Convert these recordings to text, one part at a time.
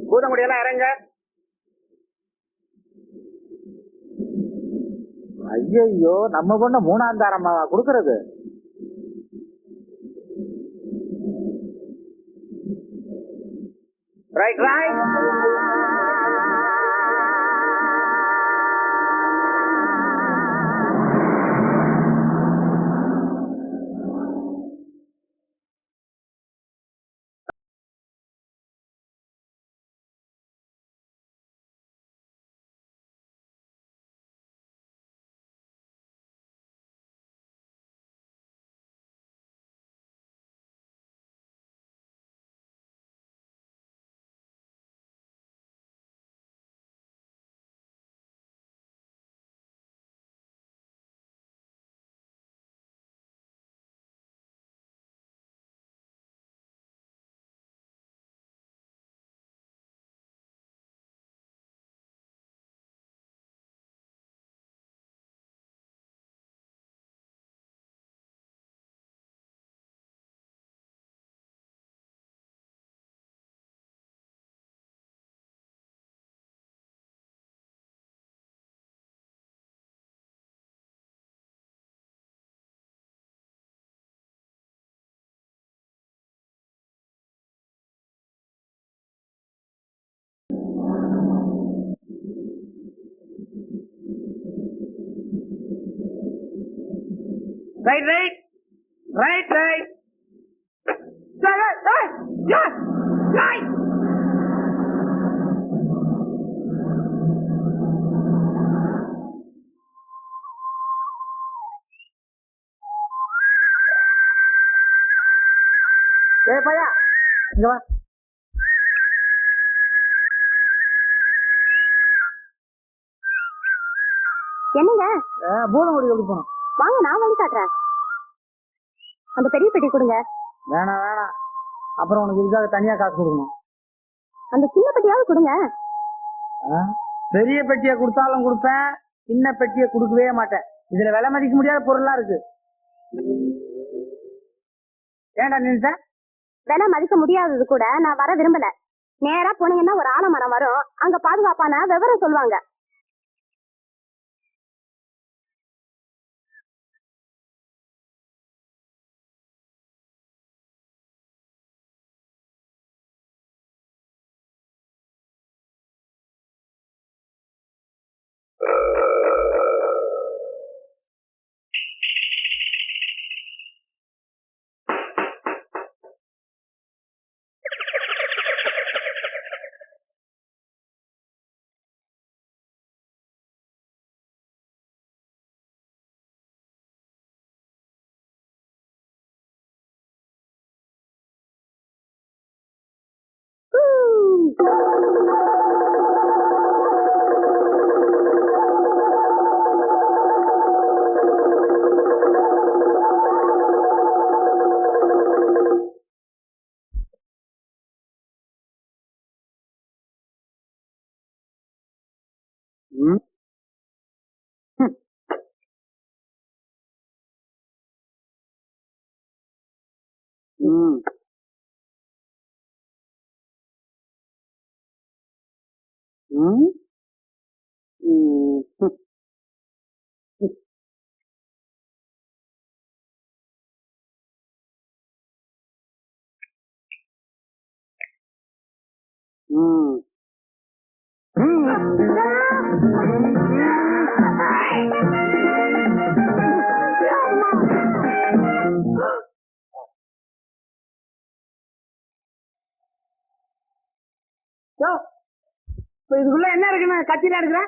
பூதமுடியெல்லாம் இறங்க. ஐயோ, நம்ம பொண்ணு மூணாம் தாரமாவா கொடுக்கறது? Right right. Right, right, right, right. Right. ஏய் பையா, இங்க வா. என்னங்க? பூதமுடி கொண்டு போனோம். வாங்க, நான் வழி காட்டுறேன். அந்த பெரிய பெட்டி கொடுங்க. வேணாம் வேணாம், அப்புறம் உனக்கு இதுக்காக தனியா காசு கொடுக்கணும். அந்த சின்ன பெட்டியாவது கொடுங்க. பெரிய பெட்டியை கொடுத்தாலும் கொடுப்பேன், சின்ன பெட்டியை கொடுக்கவே மாட்டேன். இதுல விலை மதிக்க முடியாத பொருள்லாம் இருக்கு. ஏன்டா நின்னுட்ட? விலை மதிக்க முடியாதது கூட நான் வர விரும்பல. நேரா போனீங்கன்னா ஒரு ஆலமரம் வரும், அங்க பாதுகாப்பான விவரம் சொல்லுவாங்க. இதுக்குள்ள என்ன இருக்குன்னு கத்தில இருக்கிற?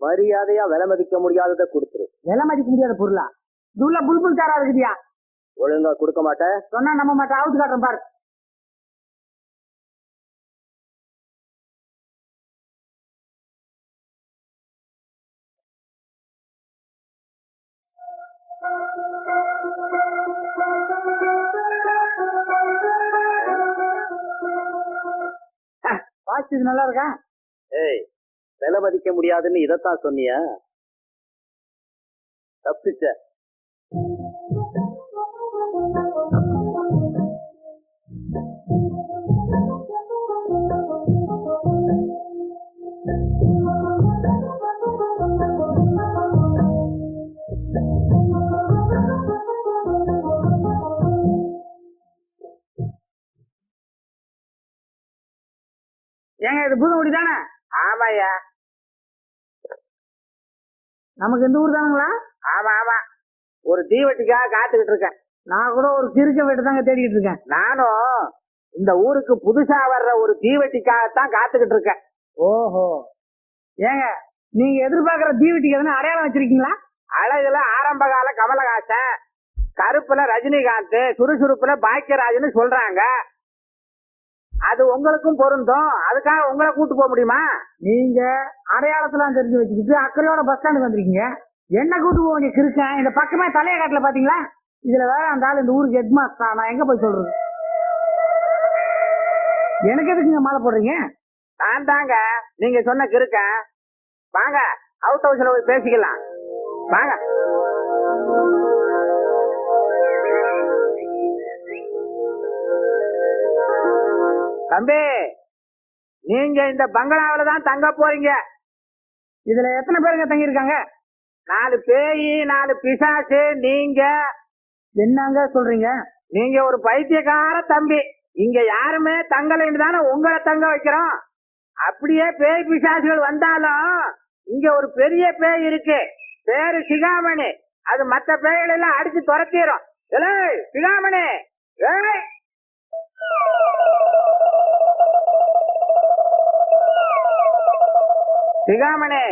மரியாதையா விலை மதிக்க முடியாததை கொடுத்துரு. விலை மதிக்க முடியாத பொருளா? இதுள்ள புல்புல் தாரா இருக்குதியா? ஒழுங்கா கொடுக்க மாட்டேன். சொன்னா நம்ப மாட்டேன். அவுத்து காட்டுறேன் பாரு. வாட்ச் இது நல்லா இருக்கா? ஏய், விலை மதிக்க முடியாதுன்னு இதைத்தான் சொன்னியா? தப்பிச்ச. ஏங்க இது பூதங்குடி தானே? ஆமாய்யா. நமக்கு இந்த ஊர் தானுங்களா? ஆமா ஆமா. ஒரு தீவட்டிக்காக காத்துக்கிட்டு இருக்கேன். நான் கூட ஒரு கிறுக்க வீட்டு தாங்க தேடிக்கிட்டு இருக்கேன். நானும் இந்த ஊருக்கு புதுசா வர்ற ஒரு தீவட்டிக்காகத்தான் காத்துக்கிட்டு இருக்கேன். ஓஹோ. ஏங்க நீங்க எதிர்பார்க்கிற தீவட்டிக்கு எதுனா அடையாளம் வச்சிருக்கீங்களா? அழகுல ஆரம்ப கால கமலஹாசன், கருப்புல ரஜினிகாந்த், சுறுசுறுப்புல பாக்கியராஜ்னு சொல்றாங்க. அது உங்களுக்கும் பொருந்தும். அதுக்காக உங்களை கூட்டு போக முடியுமா? நீங்க அடையாளத்தெல்லாம் தெரிஞ்சு வச்சுக்கிட்டு அக்கறையோட பஸ் ஸ்டாண்டுக்கு வந்திருக்கீங்க. என்ன கூட்டு போக வேண்டிய கிறுக்கேன். இந்த பக்கமே தலைய காட்டுல பாத்தீங்களா? இதுல வேற அந்த ஆள் இந்த ஊருக்கு ஹெட் மாஸ்டர். நான் எங்க போய் சொல்றது? எனக்கு எதுக்குங்க மாலை போடுறீங்க? நான் தாங்க நீங்க சொன்ன கிறுக்கேன். வாங்க அவுட் ஹவுஸ்ல போய் பேசிக்கலாம். வாங்க. தம்பி, நீங்க இந்த பங்களாவில தான் தங்க போறீங்க. இதுல எத்தனை பேருங்க தங்கி இருக்காங்க? 4 பேய், 4 பிசாசு. நீங்க என்னங்க சொல்றீங்க? நீங்க ஒரு பைத்தியக்கார தம்பி. இங்க யாருமே தங்கலைன்னு தானே உங்களை தங்க வைக்கிறோம். அப்படியே பேய் பிசாசுகள் வந்தாலும் இங்க ஒரு பெரிய பேய் இருக்கு. பேரு சிகாமணி. அது மத்த பேய்கள் எல்லாம் அடிச்சு துரத்திடும். சிகாமணி, ஏய் சிகாமணி,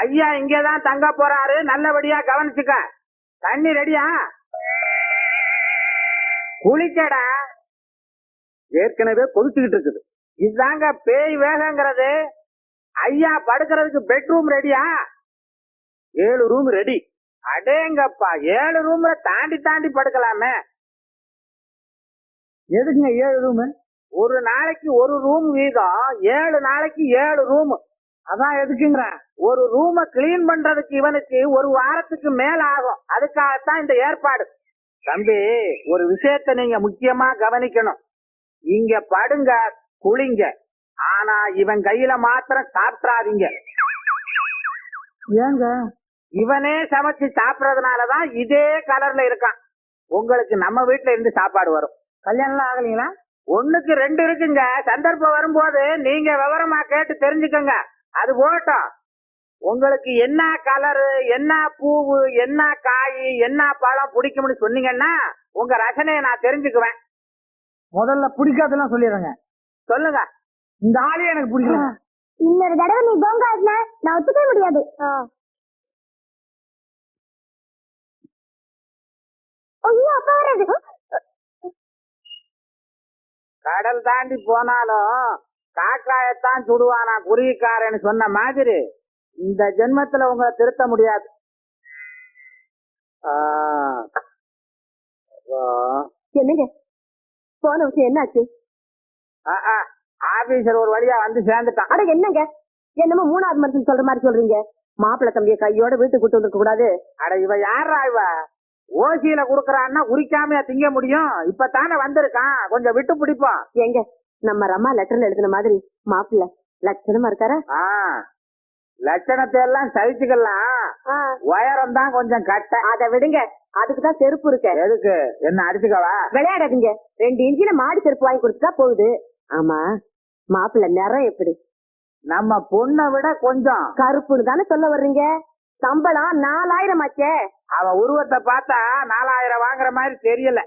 ஐயா இங்கதான் தங்க போறாரு. நல்லபடியா கவனிச்சுக்க. தண்ணி ரெடியா? குளிக்கடா. ஏற்கனவே கொதிச்சுக்கிட்டு இருக்குது. இதுதாங்க பேய் வேகங்கிறது. ஐயா படுக்கிறதுக்கு பெட்ரூம் ரெடியா? 7 ரூம் ரெடி. அடேங்கப்பா, 7 ரூம்ல தாண்டி தாண்டி படுக்கலாமே. எதுக்குங்க 7 ரூம்? ஒரு நாளைக்கு ஒரு ரூம் வீதம். 7 நாளைக்கு 7 ரூம். அதான் எதுக்குங்கிற. ஒரு ரூம கிளீன் பண்றதுக்கு இவனுக்கு ஒரு வாரத்துக்கு மேல ஆகும். அதுக்காகத்தான் இந்த ஏற்பாடு. தம்பி, ஒரு விஷயத்த நீங்க முக்கியமா கவனிக்கணும். இங்க படுங்க, குளிங்க. ஆனா இவன் கையில மாத்திரம் சாப்பிடாதீங்க. ஏங்க? இவனே சமைச்சு சாப்பிடறதுனாலதான் இதே கலர்ல இருக்கான். உங்களுக்கு நம்ம வீட்டுல இருந்து சாப்பாடு வரும். கல்யாணம் ஆகலீங்களா? 1க்கு 2 இருக்குங்க. சந்தர்ப்பம் வரும்போது நீங்க விவரமா கேட்டு தெரிஞ்சுக்கங்க. அது போட்டோம். உங்களுக்கு என்ன கலரு, என்ன பூவு, என்ன காய், என்ன பழம் பிடிக்கும்னு சொன்னீங்கன்னா உங்க ரசனையை நான் தெரிஞ்சுக்குவேன். முதல்ல பிடிக்காதெல்லாம் சொல்லிடுறேங்க. சொல்லுங்க. இந்த ஆளே எனக்கு பிடிக்கல. இன்னொரு தடவை நீ கோங்காதுல நான் ஒத்துக்கவே முடியாது. ஐயோ அப்பா வராது. கடல் தாண்டி போனாலும் காக்காயத்தான் சுடுவானா குருவிக்காரன்னு சொன்ன மாதிரி இந்த ஜென்மத்துல உங்களை திருத்த முடியாது. என்னங்க போன விஷயம் என்னாச்சு? ஆபீசர் ஒரு வழியா வந்து சேர்ந்துட்டான். அட என்னங்க என்னமோ 3வது மனுஷன் சொல்ற மாதிரி சொல்றீங்க. மாப்பிள்ளை தம்பிய கையோட வீட்டுக்கு கூட்டு வந்துருக்க கூடாது. அட இவ யாரா? இவ ஓசியில குடுக்கறான்னா உரிக்காமையா திங்க முடியும்? இப்பதானே வந்திருக்கான், கொஞ்சம் விட்டு பிடிப்போம். எங்க நம்ம ரம்மா லெட்டர்ல எழுதின மாதிரி மாப்பிள்ளை லட்சணமா இருக்காரா? லட்சணத்தை எல்லாம் சகிச்சுக்கலாம். உயரம் தான் கொஞ்சம் கட்ட. அத விடுங்க, அதுக்குதான் செருப்பு இருக்கு. எதுக்கு? என்ன அடிச்சுக்கவா? விளையாடாதீங்க. 2 இன்ச்சில மாடி செருப்பு வாங்கி கொடுத்தா போகுது. ஆமா, மாப்பிள்ளை நிறம் எப்படி? நம்ம பொண்ணை விட கொஞ்சம் கருப்புன்னு தானே சொல்ல வர்றீங்க? சம்பளம் 4000 ஆச்சே. அவ உருவத்தை பார்த்தா 4000 வாங்குற மாதிரி தெரியல.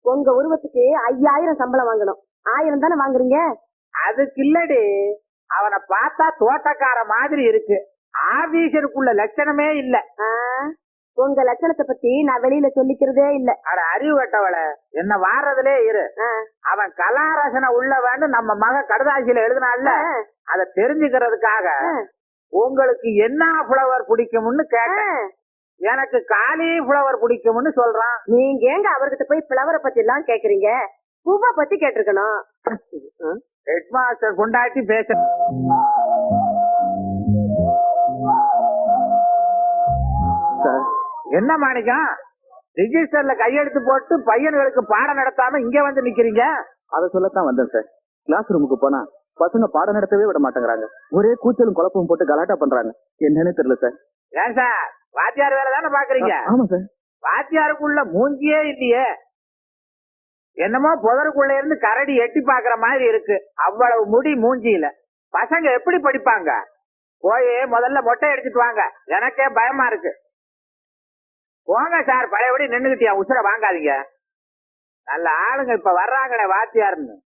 உங்க உருவத்துக்கு 5000 சம்பளம் வாங்கணும். 1000 தானே வாங்குறீங்க. அதுக்கு இல்லடி, அவனை பார்த்தா தோட்டக்கார மாதிரி இருக்கு. ஆபீசருக்குள்ள லட்சணமே இல்ல. உங்க லட்சணத்தை பத்தி நான் வெளியில சொல்லிக்கிறதே இல்ல. அட அறிவு கட்டவள, என்ன வாரதுலே இரு. அவன் கலாரசனை உள்ளவன்னு நம்ம மக கடுதாசியில எழுதினால, அத தெரிஞ்சுக்கிறதுக்காக உங்களுக்கு என்ன ஃபிளவர் பிடிக்கும்னு கேட்டேன். எனக்கு காலி ஃபிளவர் பிடிக்கும்னு சொல்றான். நீங்க எங்க அவர்கிட்ட போய் ஃபிளவரை பத்தி எல்லாம் கேக்குறீங்க? பூவை பத்தி கேட்டிருக்கணும். ஹெட் மாஸ்டர் கொண்டாட்டி பேச. என்ன மாணிக்கம், ரிஜிஸ்டர்ல கையெழுத்து போட்டு பையன்களுக்கு பாடம் நடத்தாம இங்க வந்து நிக்கிறீங்க? அதை சொல்லத்தான் வந்தேன் சார். கிளாஸ் ரூமுக்கு போனா பசங்க பாடம் நடத்தவே விட மாட்டேங்கிறாங்க. ஒரே கூச்சலும் குழப்பமும் போட்டு கலாட்டா பண்றாங்க. என்னன்னு தெரியல சார். ஏன் சார், வாத்தியார் வேலை தானே பாக்குறீங்க? ஆமா சார். வாத்தியாருக்குள்ள மூஞ்சியே இல்லையே. என்னமோ புதருக்குள்ள இருந்து கரடி எட்டி பாக்குற மாதிரி இருக்கு. அவ்வளவு முடி மூஞ்சியில. பசங்க எப்படி படிப்பாங்க? போய் முதல்ல மொட்டை அடிச்சுட்டு வாங்க, எனக்கே பயமா இருக்கு. போங்க சார், பழையபடி நின்னுகிட்டியா, உசுர வாங்காதீங்க. நல்ல ஆளுங்க இப்ப வர்றாங்களே வாத்தியாருன்னு.